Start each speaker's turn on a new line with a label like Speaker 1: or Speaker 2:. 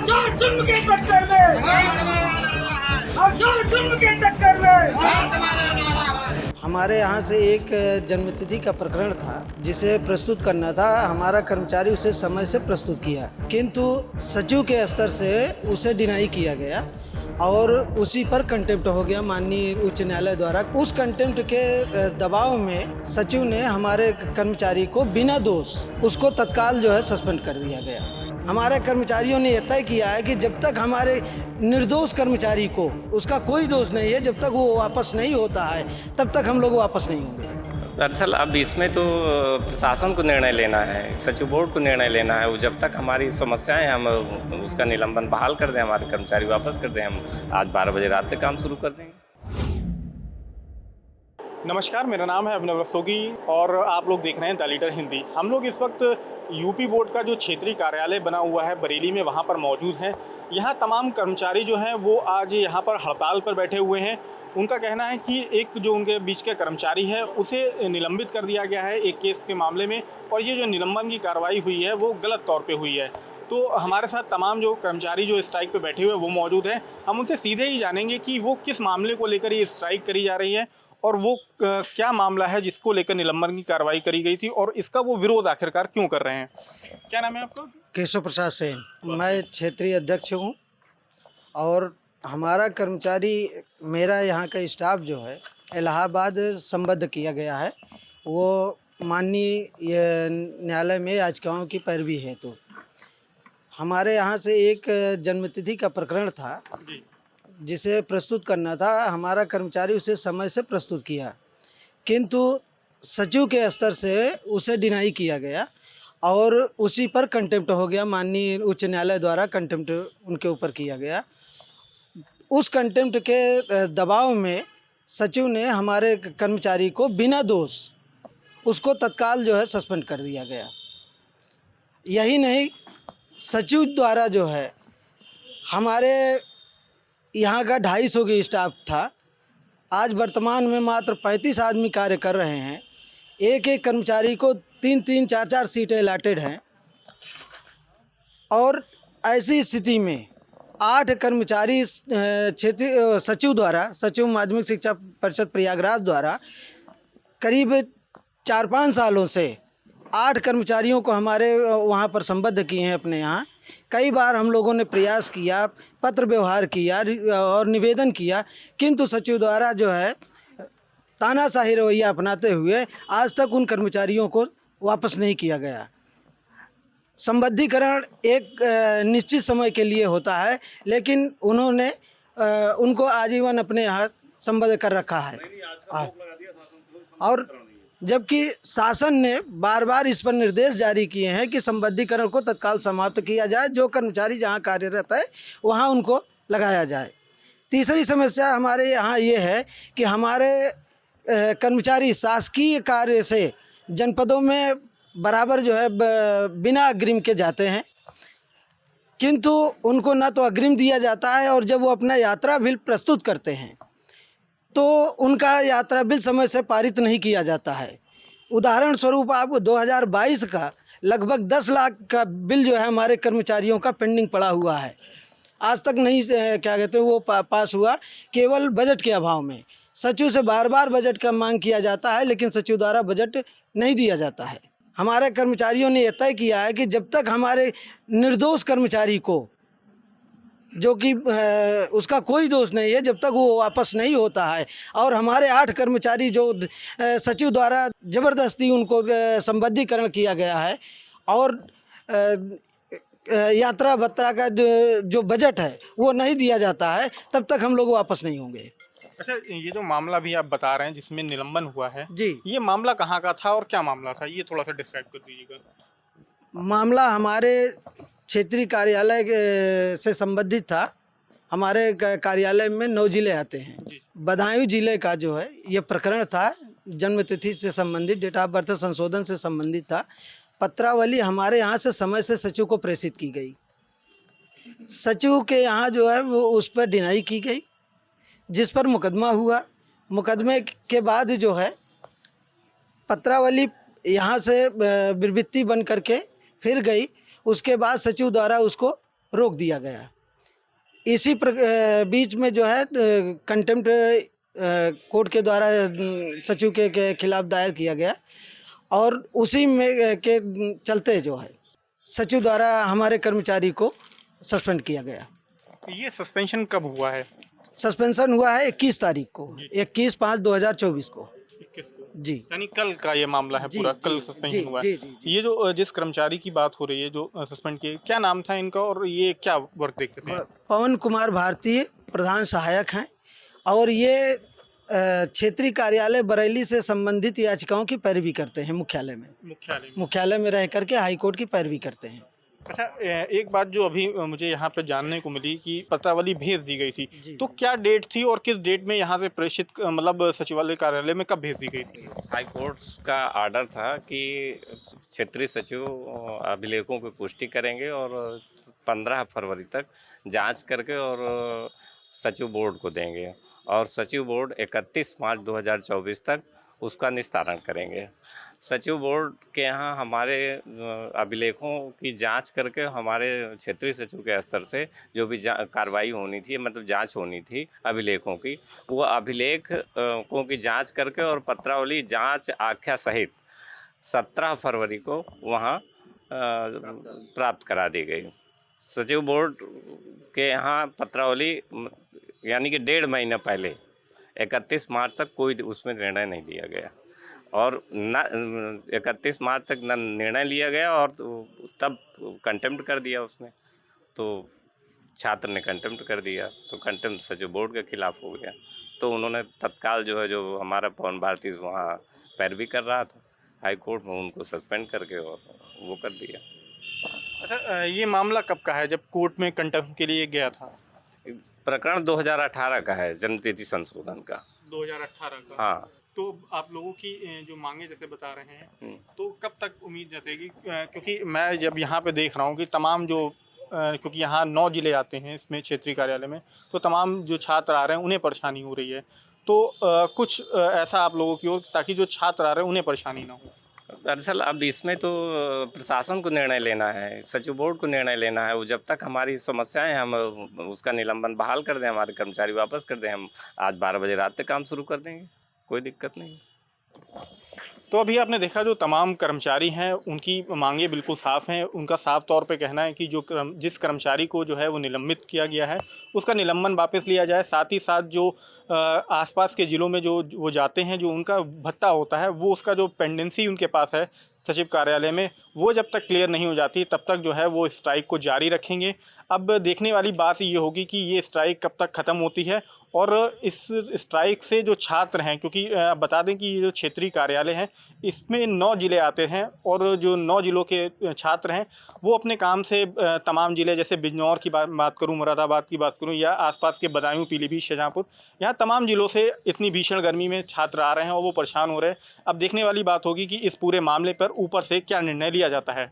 Speaker 1: और जो जुल्म के टक्कर में, और जो जुल्म के टक्कर में।
Speaker 2: हमारे यहाँ से एक जन्मतिथि का प्रकरण था जिसे प्रस्तुत करना था। हमारा कर्मचारी उसे समय से प्रस्तुत किया, किंतु सचिव के स्तर से उसे डिनाई किया गया और उसी पर कंटेम्प्ट हो गया माननीय उच्च न्यायालय द्वारा। उस कंटेम्प्ट के दबाव में सचिव ने हमारे कर्मचारी को बिना दोष उसको तत्काल जो है सस्पेंड कर दिया गया। हमारे कर्मचारियों ने यह तय किया है कि जब तक हमारे निर्दोष कर्मचारी को उसका कोई दोष नहीं है, जब तक वो वापस नहीं होता है तब तक हम लोग वापस नहीं होंगे।
Speaker 3: दरअसल अब इसमें तो प्रशासन को निर्णय लेना है, सचिव बोर्ड को निर्णय लेना है। वो जब तक हमारी समस्याएं हम उसका निलंबन बहाल कर दें, हमारे कर्मचारी वापस कर दें, हम आज 12 बजे रात तक काम शुरू कर देंगे।
Speaker 4: नमस्कार, मेरा नाम है अभिनव रस्तोगी और आप लोग देख रहे हैं द लीडर हिंदी। हम लोग इस वक्त यूपी बोर्ड का जो क्षेत्रीय कार्यालय बना हुआ है बरेली में, वहाँ पर मौजूद हैं। यहाँ तमाम कर्मचारी जो हैं वो आज यहाँ पर हड़ताल पर बैठे हुए हैं। उनका कहना है कि एक जो उनके बीच के कर्मचारी है उसे निलंबित कर दिया गया है एक केस के मामले में, और ये जो निलंबन की कार्रवाई हुई है वो गलत तौर पे हुई है। तो हमारे साथ तमाम जो कर्मचारी जो स्ट्राइक पे बैठे हुए हैं वो मौजूद हैं। हम उनसे सीधे ही जानेंगे कि वो किस मामले को लेकर ये स्ट्राइक करी जा रही है और वो क्या मामला है जिसको लेकर निलंबन की कार्रवाई करी गई थी और इसका वो विरोध आखिरकार क्यों कर रहे हैं। क्या नाम है आपका?
Speaker 2: केशव प्रसाद सेन, मैं क्षेत्रीय अध्यक्ष हूँ। और हमारा कर्मचारी, मेरा यहाँ का स्टाफ जो है इलाहाबाद संबद्ध किया गया है, वो माननीय न्यायालय में याचिकाओं की पैरवी है। तो हमारे यहाँ से एक जन्मतिथि का प्रकरण था जिसे प्रस्तुत करना था। हमारा कर्मचारी उसे समय से प्रस्तुत किया, किंतु सचिव के स्तर से उसे डिनाई किया गया और उसी पर कंटेम्प्ट हो गया माननीय उच्च न्यायालय द्वारा। कंटेम्प्ट उनके ऊपर किया गया। उस कंटेम्प्ट के दबाव में सचिव ने हमारे कर्मचारी को बिना दोष उसको तत्काल जो है सस्पेंड कर दिया गया। यही नहीं, सचिव द्वारा जो है हमारे यहाँ का 250 की स्टाफ था, आज वर्तमान में मात्र 35 आदमी कार्य कर रहे हैं। एक एक कर्मचारी को 3-3, 4-4 सीटें अलॉटेड हैं और ऐसी स्थिति में 8 कर्मचारी क्षेत्रीय सचिव द्वारा, सचिव माध्यमिक शिक्षा परिषद प्रयागराज द्वारा करीब 4-5 सालों से 8 कर्मचारियों को हमारे वहाँ पर संबद्ध किए हैं अपने यहाँ। कई बार हम लोगों ने प्रयास किया, पत्र व्यवहार किया और निवेदन किया, किंतु सचिव द्वारा जो है तानाशाही रवैया अपनाते हुए आज तक उन कर्मचारियों को वापस नहीं किया गया। संबद्धीकरण एक निश्चित समय के लिए होता है, लेकिन उन्होंने उनको आजीवन अपने यहाँ संबद्ध कर रखा है। और जबकि शासन ने बार बार इस पर निर्देश जारी किए हैं कि संबद्धीकरण को तत्काल समाप्त किया जाए, जो कर्मचारी जहां कार्यरत है वहां उनको लगाया जाए। तीसरी समस्या हमारे यहाँ ये है कि हमारे कर्मचारी शासकीय कार्य से जनपदों में बराबर जो है बिना अग्रिम के जाते हैं, किंतु उनको ना तो अग्रिम दिया जाता है और जब वो अपना यात्रा बिल प्रस्तुत करते हैं तो उनका यात्रा बिल समय से पारित नहीं किया जाता है। उदाहरण स्वरूप आपको 2022 का लगभग 10 लाख का बिल जो है हमारे कर्मचारियों का पेंडिंग पड़ा हुआ है, आज तक नहीं क्या कहते हैं वो पास हुआ, केवल बजट के अभाव में। सचिव से बार बार बजट का मांग किया जाता है, लेकिन सचिव द्वारा बजट नहीं दिया जाता है। हमारे कर्मचारियों ने यह तय किया है कि जब तक हमारे निर्दोष कर्मचारी को, जो कि उसका कोई दोष नहीं है, जब तक वो वापस नहीं होता है, और हमारे 8 कर्मचारी जो सचिव द्वारा ज़बरदस्ती उनको संबद्धीकरण किया गया है और यात्रा भत्ता का जो बजट है वो नहीं दिया जाता है, तब तक हम लोग वापस नहीं होंगे।
Speaker 4: अच्छा, ये जो मामला भी आप बता रहे हैं जिसमें निलंबन हुआ है
Speaker 2: जी,
Speaker 4: ये मामला कहाँ का था और क्या मामला था, ये थोड़ा सा डिस्क्राइब कर दीजिएगा।
Speaker 2: मामला हमारे क्षेत्रीय कार्यालय से संबंधित था। हमारे कार्यालय में 9 जिले आते हैं। बदायूं जिले का जो है ये प्रकरण था, जन्मतिथि से संबंधित, डेट ऑफ बर्थ संशोधन से संबंधित था। पत्रावली हमारे यहाँ से समय से सचिव को प्रेषित की गई। सचिव के यहाँ जो है वो उस पर डिनाई की गई, जिस पर मुकदमा हुआ। मुकदमे के बाद जो है पत्रावली यहाँ से विवृत्ति बन करके फिर गई। उसके बाद सचिव द्वारा उसको रोक दिया गया। इसी बीच में जो है कंटेम्प्ट कोर्ट के द्वारा सचिव के खिलाफ दायर किया गया और उसी में के चलते जो है सचिव द्वारा हमारे कर्मचारी को सस्पेंड किया गया।
Speaker 4: ये सस्पेंशन कब हुआ है?
Speaker 2: सस्पेंशन हुआ है 21 तारीख को, 21/5/2024 को।
Speaker 4: 21 को
Speaker 2: जी,
Speaker 4: यानी कल का ये मामला है
Speaker 2: जी,
Speaker 4: पूरा,
Speaker 2: जी,
Speaker 4: कल
Speaker 2: जी,
Speaker 4: सस्पेंशन हुआ
Speaker 2: जी,
Speaker 4: है।
Speaker 2: जी, जी।
Speaker 4: ये जो जिस कर्मचारी की बात हो रही है जो सस्पेंड किए, क्या नाम था इनका और ये क्या वर्क देखते थे?
Speaker 2: पवन कुमार भारतीय प्रधान सहायक हैं और ये क्षेत्रीय कार्यालय बरेली से संबंधित याचिकाओं की पैरवी करते हैं। मुख्यालय में रह करके हाई कोर्ट की पैरवी करते हैं।
Speaker 4: अच्छा, एक बात जो अभी मुझे यहाँ पे जानने को मिली कि पत्रावली भेज दी गई थी,
Speaker 2: जी।
Speaker 4: तो क्या डेट थी और किस डेट में यहाँ से प्रेषित मतलब सचिवालय कार्यालय में कब भेज दी गई थी?
Speaker 3: हाई कोर्ट का आर्डर था कि क्षेत्रीय सचिव अभिलेखों की पुष्टि करेंगे और 15 फरवरी तक जांच करके और सचिव बोर्ड को देंगे और सचिव बोर्ड 31 मार्च 2024 तक उसका निस्तारण करेंगे। सचिव बोर्ड के यहाँ हमारे अभिलेखों की जांच करके हमारे क्षेत्रीय सचिव के स्तर से जो भी कार्रवाई होनी थी, मतलब जांच होनी थी अभिलेखों की, वो अभिलेखों की जांच करके और पत्रावली जांच आख्या सहित 17 फरवरी को वहाँ प्राप्त करा दी गई। सचिव बोर्ड के यहाँ पत्रावली यानी कि 1.5 महीना पहले 31 मार्च तक कोई उसमें निर्णय नहीं लिया गया और न 31 मार्च तक न निर्णय लिया गया और तब कंटेम्प्ट कर दिया उसने, तो छात्र ने कंटेम्प्ट कर दिया, तो कंटेम्प्ट सचिव बोर्ड के खिलाफ हो गया। तो उन्होंने तत्काल जो है जो हमारा पवन भारती वहाँ पैरवी कर रहा था, हाई कोर्ट में उनको सस्पेंड करके और वो कर दिया।
Speaker 4: अच्छा, ये मामला कब का है जब कोर्ट में कंटेम्प्ट के लिए गया था?
Speaker 3: प्रकरण 2018 का है, जन्मतिथि संशोधन का।
Speaker 4: 2018 का?
Speaker 3: हाँ।
Speaker 4: तो आप लोगों की जो मांगे जैसे बता रहे हैं, तो कब तक उम्मीद जतेगी? क्योंकि मैं जब यहाँ पे देख रहा हूँ कि तमाम जो क्योंकि यहाँ 9 जिले आते हैं इसमें क्षेत्रीय कार्यालय में, तो तमाम जो छात्र आ रहे हैं उन्हें परेशानी हो रही है, तो कुछ ऐसा आप लोगों की ओर ताकि जो छात्र आ रहे हैं उन्हें परेशानी ना हो।
Speaker 3: दरअसल अब इसमें तो प्रशासन को निर्णय लेना है, सचिव बोर्ड को निर्णय लेना है। वो जब तक हमारी समस्याएं हम उसका निलंबन बहाल कर दें, हमारे कर्मचारी वापस कर दें, हम आज 12 बजे रात तक काम शुरू कर देंगे, कोई दिक्कत नहीं।
Speaker 4: तो अभी आपने देखा जो तमाम कर्मचारी हैं उनकी मांगे बिल्कुल साफ़ हैं। उनका साफ तौर पे कहना है कि जिस कर्मचारी को जो है वो निलंबित किया गया है उसका निलंबन वापस लिया जाए। साथ ही साथ जो आसपास के ज़िलों में जो वो जाते हैं, जो उनका भत्ता होता है, वो उसका जो पेंडेंसी उनके पास है सचिव कार्यालय में, वो जब तक क्लियर नहीं हो जाती तब तक जो है वो स्ट्राइक को जारी रखेंगे। अब देखने वाली बात ये होगी कि ये स्ट्राइक कब तक ख़त्म होती है और इस स्ट्राइक से जो छात्र हैं, क्योंकि बता दें कि ये जो क्षेत्रीय कार्यालय है इसमें 9 ज़िले आते हैं और जो 9 ज़िलों के छात्र हैं वो अपने काम से तमाम ज़िले, जैसे बिजनौर की बात करूँ, मुरादाबाद की बात करूँ या आसपास के बदायूं, पीलीभीत, शाहजहाँपुर, यहाँ तमाम ज़िलों से इतनी भीषण गर्मी में छात्र आ रहे हैं और वो परेशान हो रहे हैं। अब देखने वाली बात होगी कि इस पूरे मामले पर ऊपर से क्या निर्णय लिया जाता है।